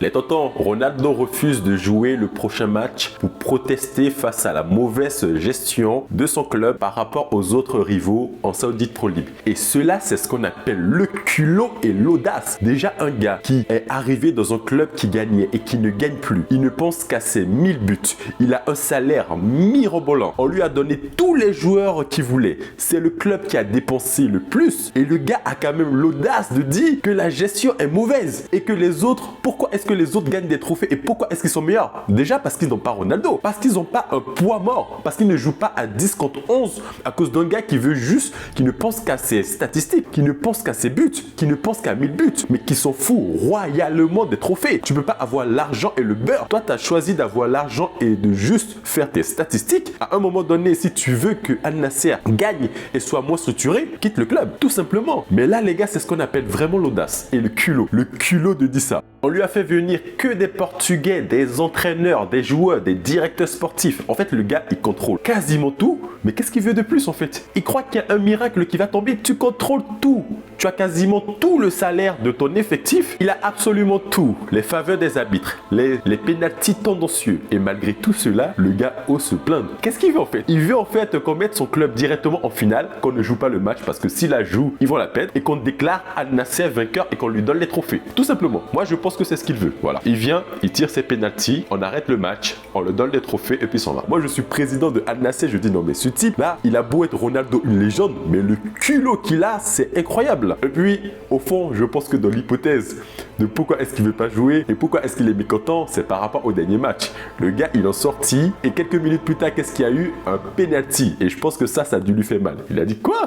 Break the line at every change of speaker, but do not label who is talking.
Les tontons, Ronaldo refuse de jouer le prochain match pour protester face à la mauvaise gestion de son club par rapport aux autres rivaux en Saudi Pro League. Et cela, c'est ce qu'on appelle le culot et l'audace. Déjà, un gars qui est arrivé dans un club qui gagnait et qui ne gagne plus, il ne pense qu'à ses 1000 buts. Il a un salaire mirobolant. On lui a donné tous les joueurs qu'il voulait. C'est le club qui a dépensé le plus. Et le gars a quand même l'audace de dire que la gestion est mauvaise et que les autres, pourquoi est-ce que les autres gagnent des trophées et pourquoi est-ce qu'ils sont meilleurs? Déjà parce qu'ils n'ont pas Ronaldo, parce qu'ils n'ont pas un poids mort, parce qu'ils ne jouent pas à 10 contre 11 à cause d'un gars qui veut juste, qui ne pense qu'à ses statistiques, qui ne pense qu'à ses buts, qui ne pense qu'à 1000 buts, mais qui s'en fout royalement des trophées. Tu peux pas avoir l'argent et le beurre. Toi, tu as choisi d'avoir l'argent et de juste faire tes statistiques. À un moment donné, si tu veux que Al Nassr gagne et soit moins structuré, quitte le club, tout simplement. Mais là, les gars, c'est ce qu'on appelle vraiment l'audace et le culot. Le culot de dire ça. On lui a fait venir que des Portugais, des entraîneurs, des joueurs, des directeurs sportifs. En fait, le gars, il contrôle quasiment tout. Mais qu'est-ce qu'il veut de plus en fait? Il croit qu'il y a un miracle qui va tomber. Tu contrôles tout. Tu as quasiment tout le salaire de ton effectif. Il a absolument tout. Les faveurs des arbitres, les pénaltys tendancieux. Et malgré tout cela, le gars ose se plaindre. Qu'est-ce qu'il veut en fait? Il veut en fait qu'on mette son club directement en finale, qu'on ne joue pas le match parce que s'il la joue, ils vont la perdre et qu'on déclare Al Nassr vainqueur et qu'on lui donne les trophées. Tout simplement. Moi, je pense que c'est ce qu'il veut. Voilà. Il vient, il tire ses pénaltys, on arrête le match, on le donne les trophées et puis il s'en va. Moi, je suis président de Al Nassr, je dis non mais ce type là, il a beau être Ronaldo, une légende, mais le culot qu'il a, c'est incroyable. Et puis, au fond, je pense que dans l'hypothèse de pourquoi est-ce qu'il veut pas jouer et pourquoi est-ce qu'il est mécontent, c'est par rapport au dernier match. Le gars, il en sortit et quelques minutes plus tard, qu'est-ce qu'il y a eu? Un penalty. Et je pense que ça a dû lui faire mal. Il a dit quoi?